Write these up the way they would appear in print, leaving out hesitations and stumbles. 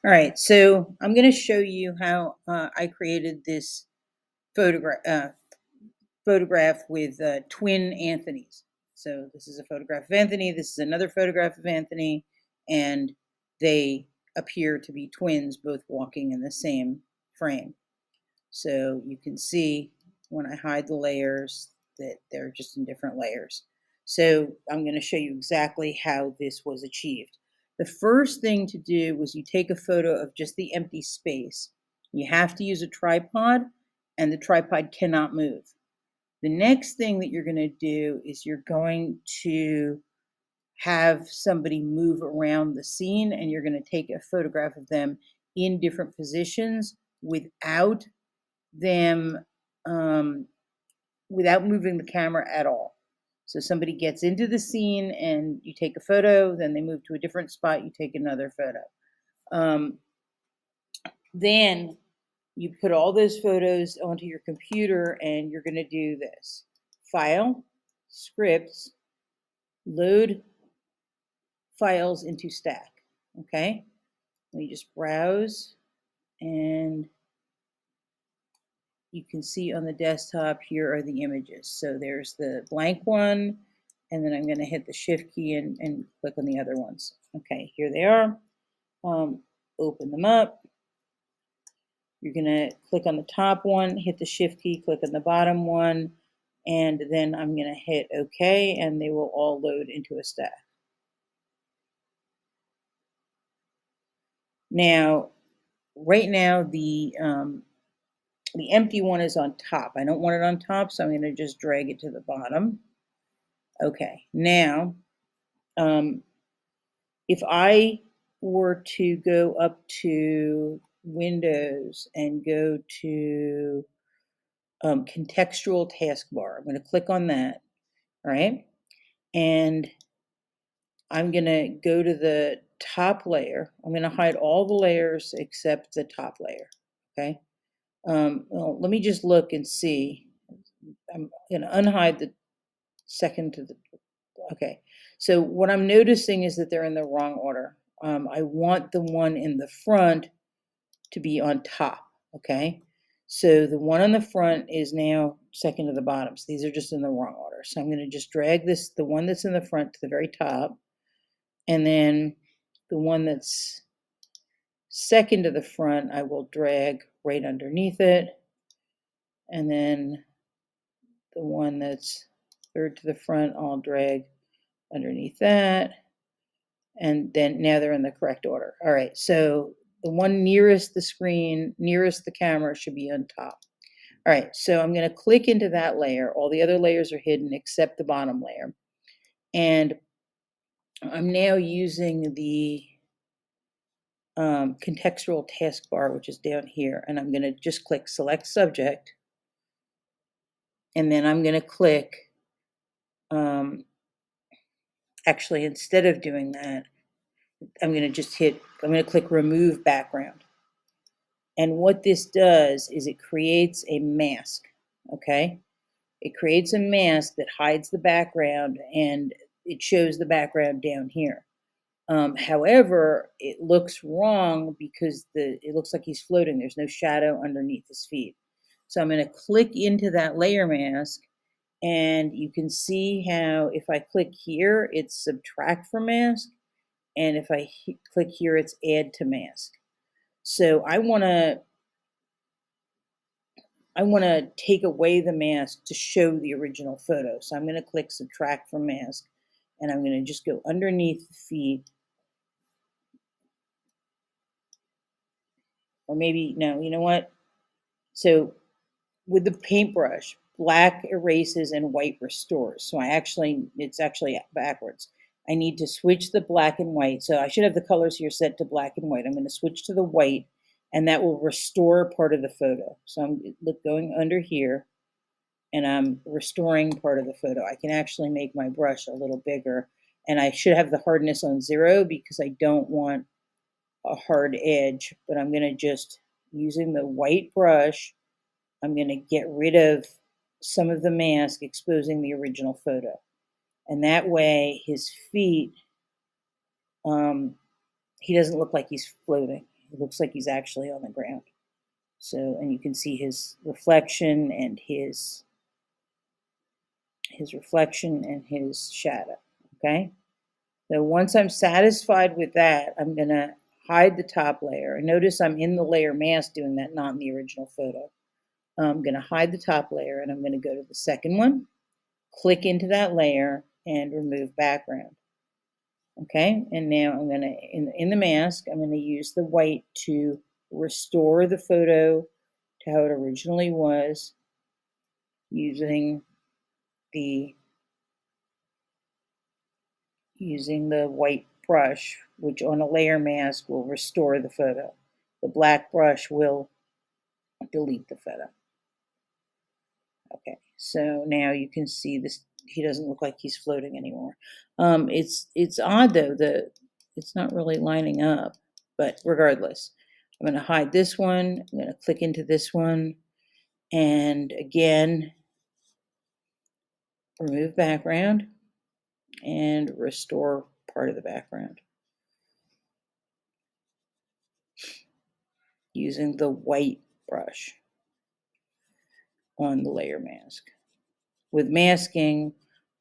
All right, so I'm going to show you how I created this photograph with twin Anthony's. So this is a photograph of Anthony. This is another photograph of Anthony, and they appear to be twins, both walking in the same frame. So you can see when I hide the layers that they're just in different layers. So I'm going to show you exactly how this was achieved. The first thing to do was you take a photo of just the empty space. You have to use a tripod, and the tripod cannot move. The next thing that you're going to do is you're going to have somebody move around the scene, and you're going to take a photograph of them in different positions without them without moving the camera at all. So somebody gets into the scene and you take a photo, then they move to a different spot, you take another photo. Then you put all those photos onto your computer and you're going to do this. File, scripts, load files into stack. Okay, let me just browse, and you can see on the desktop here are the images. So there's the blank one, and then I'm going to hit the shift key and click on the other ones. Okay, here they are. Open them up. You're going to click on the top one, hit the shift key, click on the bottom one, and then I'm going to hit OK, and they will all load into a stack. Now, right now, the empty one is on top. I don't want it on top, so I'm going to just drag it to the bottom. Okay, now, if I were to go up to Windows and go to contextual taskbar, I'm going to click on that, right? And I'm going to go to the top layer. I'm going to hide all the layers except the top layer, okay? Well, let me just look and see. I'm going to unhide the second to the, okay. So what I'm noticing is that they're in the wrong order. I want the one in the front to be on top, okay? So the one on the front is now second to the bottom. So these are just in the wrong order. So I'm going to just drag this, the one that's in the front to the very top, and then the one that's second to the front, I will drag right underneath it, and then the one that's third to the front, I'll drag underneath that, and then now they're in the correct order. All right, so the one nearest the screen, nearest the camera, should be on top. All right, so I'm going to click into that layer. All the other layers are hidden except the bottom layer. And I'm now using the contextual taskbar, which is down here, and I'm going to just click Select Subject, and then I'm going to click, actually, instead of doing that, I'm going to click Remove Background. And what this does is it creates a mask, okay? It creates a mask that hides the background, and it shows the background down here. However, it looks wrong because it looks like he's floating. There's no shadow underneath his feet. So I'm going to click into that layer mask, and you can see how if I click here, it's subtract from mask, and if I click here, it's add to mask. So I want to take away the mask to show the original photo. So I'm going to click subtract from mask, and I'm going to just go underneath the feet. Or maybe, no, you know what? So with the paintbrush, black erases and white restores. So it's actually backwards. I need to switch the black and white. So I should have the colors here set to black and white. I'm going to switch to the white, and that will restore part of the photo. So I'm going under here, and I'm restoring part of the photo. I can actually make my brush a little bigger, and I should have the hardness on 0 because I don't want a hard edge, but I'm going to just, using the white brush, I'm going to get rid of some of the mask, exposing the original photo. And that way his feet, he doesn't look like he's floating. It looks like he's actually on the ground. So, and you can see his reflection and his reflection and his shadow, okay? So once I'm satisfied with that, I'm gonna hide the top layer. And notice I'm in the layer mask doing that, not in the original photo. I'm gonna hide the top layer and I'm gonna go to the second one, click into that layer and remove background. Okay, and now I'm gonna, in the mask, I'm gonna use the white to restore the photo to how it originally was using the white brush, which on a layer mask will restore the photo. The black brush will delete the photo. Okay, so now you can see this. He doesn't look like he's floating anymore. It's odd though, it's not really lining up, but regardless, I'm going to hide this one. I'm going to click into this one, and again, remove background and restore part of the background using the white brush on the layer mask. With masking,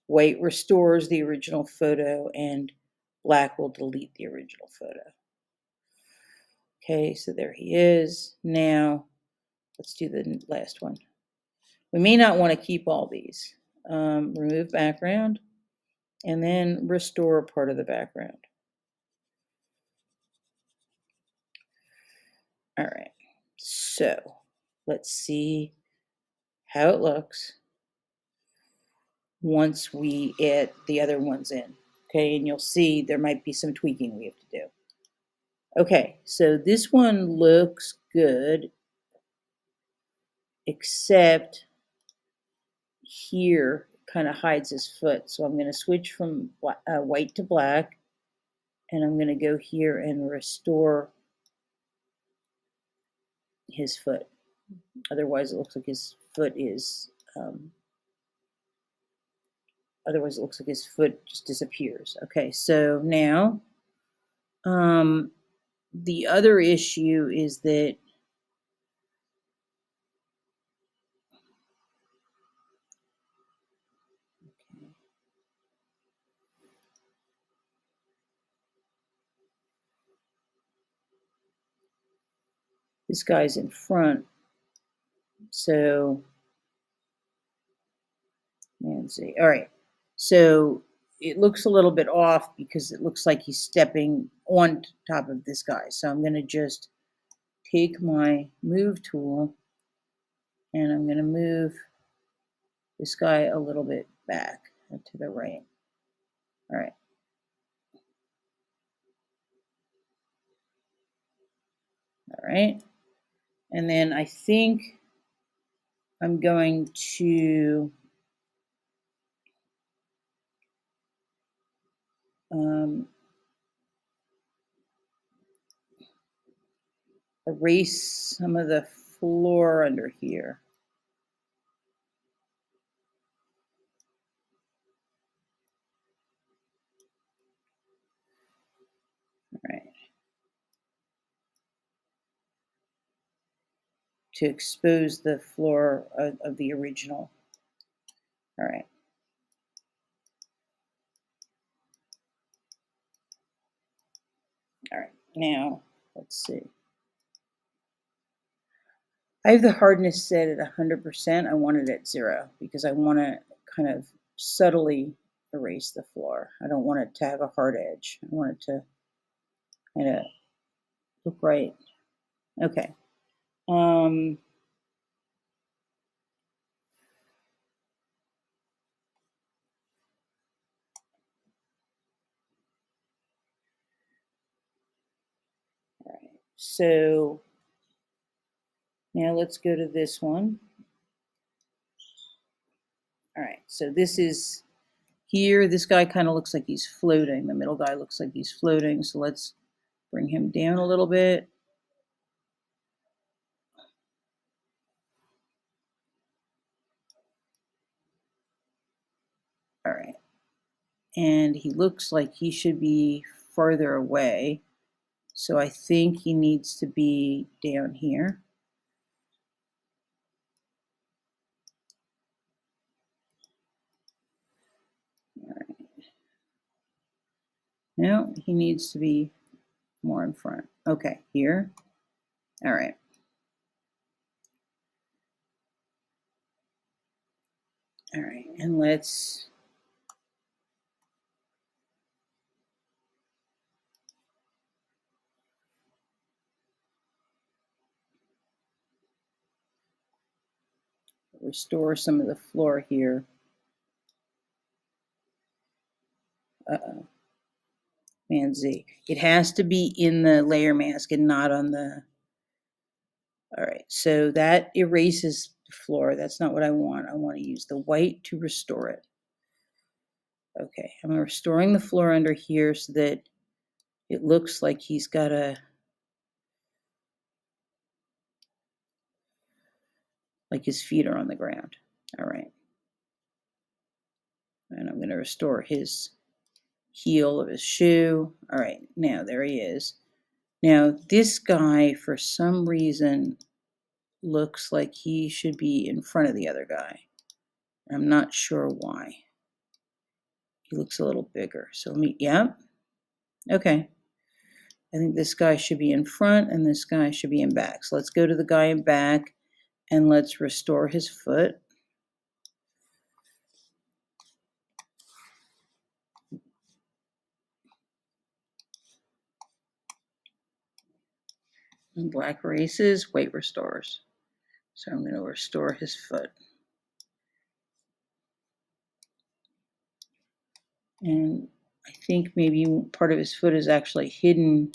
white restores the original photo and black will delete the original photo. Okay, so there he is. Now, let's do the last one. We may not want to keep all these. Remove background and then restore part of the background. All right, so let's see how it looks once we add the other ones in. Okay, and you'll see there might be some tweaking we have to do. Okay, so this one looks good, except here kind of hides his foot. So I'm going to switch from white to black, and I'm going to go here and restore his foot. Otherwise, it looks like his foot is, otherwise it looks like his foot just disappears. Okay, so now the other issue is that this guy's in front. So, let's see. All right. So it looks a little bit off because it looks like he's stepping on top of this guy. So I'm going to just take my move tool and I'm going to move this guy a little bit back to the right. All right. All right. And then I think I'm going to erase some of the floor under here. All right. To expose the floor of the original. All right. All right. Now, let's see. I have the hardness set at 100%. I want it at 0 because I want to kind of subtly erase the floor. I don't want it to have a hard edge. I want it to kind of look right. Okay. All right. So now let's go to this one. All right. So this is here. This guy kind of looks like he's floating. The middle guy looks like he's floating. So let's bring him down a little bit. All right. And he looks like he should be farther away. So I think he needs to be down here. All right. No, he needs to be more in front. Okay, here. All right. All right, and let's restore some of the floor here. Uh-oh. Man Z. It has to be in the layer mask and not on the... All right, so that erases the floor. That's not what I want. I want to use the white to restore it. Okay, I'm restoring the floor under here so that it looks like he's got like his feet are on the ground. All right. And I'm going to restore his heel of his shoe. All right, now there he is. Now this guy, for some reason, looks like he should be in front of the other guy. I'm not sure why. He looks a little bigger. So let me, yeah. Okay. I think this guy should be in front and this guy should be in back. So let's go to the guy in back and let's restore his foot. And black erases, white restores. So I'm going to restore his foot. And I think maybe part of his foot is actually hidden.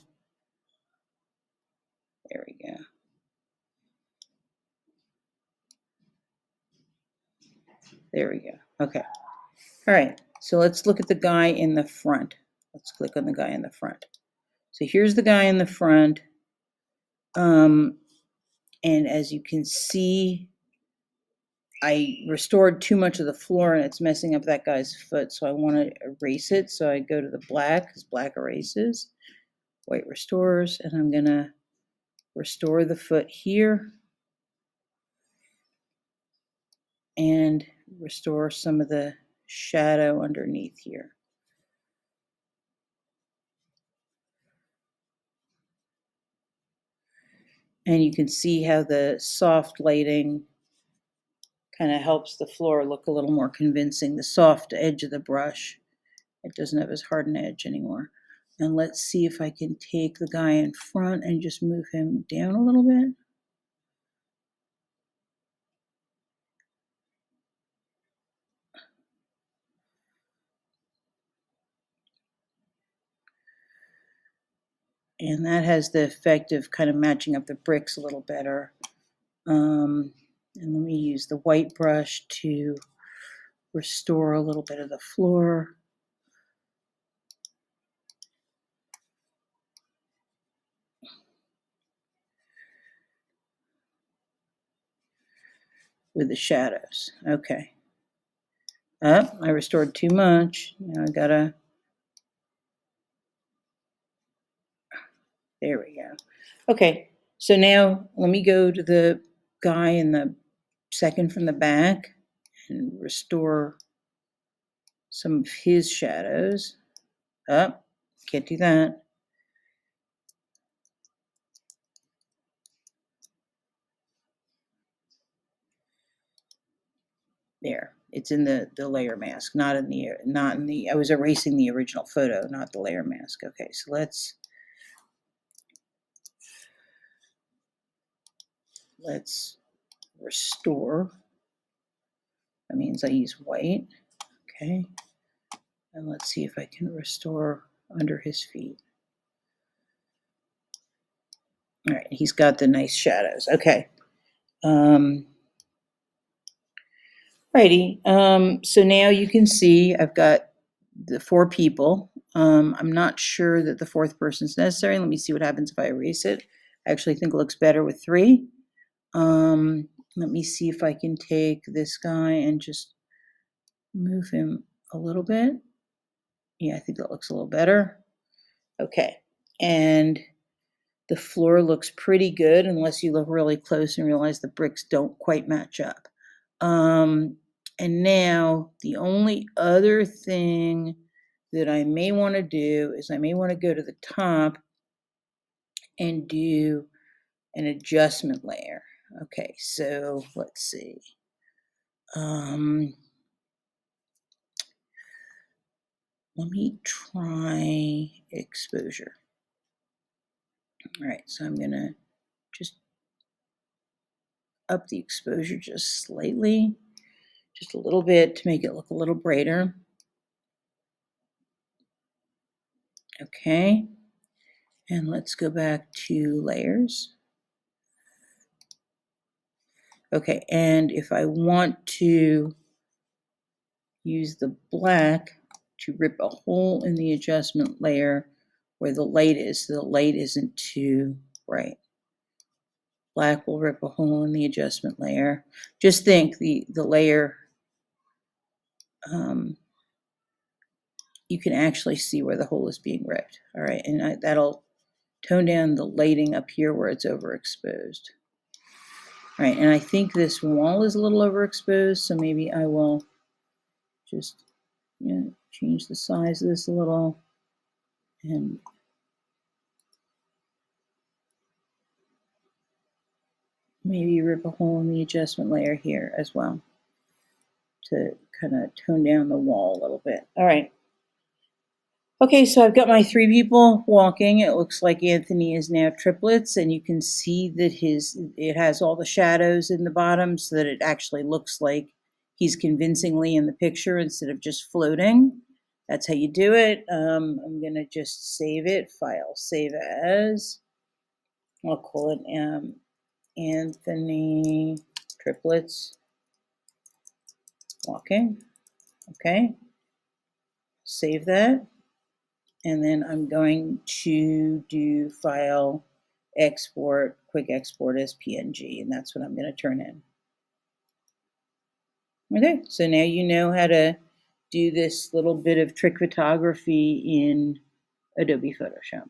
There we go. There we go. Okay. All right. So let's look at the guy in the front. Let's click on the guy in the front. So here's the guy in the front. And as you can see, I restored too much of the floor and it's messing up that guy's foot. So I want to erase it. So I go to the black, because black erases, white restores, and I'm going to restore the foot here and restore some of the shadow underneath here. And you can see how the soft lighting kind of helps the floor look a little more convincing. The soft edge of the brush, it doesn't have as hard an edge anymore. And let's see if I can take the guy in front and just move him down a little bit. And that has the effect of kind of matching up the bricks a little better. And let me use the white brush to restore a little bit of the floor. With the shadows. Okay. I restored too much. Now I gotta... There we go. Okay, so now let me go to the guy in the second from the back and restore some of his shadows. Can't do that. There, it's in the layer mask, not in the, I was erasing the original photo, not the layer mask. Okay, so let's restore. That means I use white. Okay, and let's see if I can restore under his feet. All right, he's got the nice shadows. Okay. Righty. So now you can see I've got the 4 people. I'm not sure that the 4th person is necessary. Let me see what happens if I erase it. I actually think it looks better with 3. Let me see if I can take this guy and just move him a little bit. Yeah, I think that looks a little better. Okay. And The floor looks pretty good unless you look really close and realize the bricks don't quite match up. And now the only other thing that I may want to do is I may want to go to the top and do an adjustment layer. Okay, so let's see. Let me try exposure. All right, so I'm gonna just up the exposure just slightly, just a little bit to make it look a little brighter. Okay, and let's go back to layers. Okay, and if I want to use the black to rip a hole in the adjustment layer where the light is, so the light isn't too bright. Black will rip a hole in the adjustment layer. Just think the layer, you can actually see where the hole is being ripped. All right, and that'll tone down the lighting up here where it's overexposed. All right, and I think this wall is a little overexposed, so maybe I will just change the size of this a little and maybe rip a hole in the adjustment layer here as well to kind of tone down the wall a little bit. All right. Okay, so I've got my 3 people walking. It looks like Anthony is now triplets, and you can see that it has all the shadows in the bottom so that it actually looks like he's convincingly in the picture instead of just floating. That's how you do it. I'm gonna just save it, file, save as. I'll call it Anthony triplets walking. Okay, save that. And then I'm going to do file, export, quick export as PNG, and that's what I'm going to turn in. Okay, so now you know how to do this little bit of trick photography in Adobe Photoshop.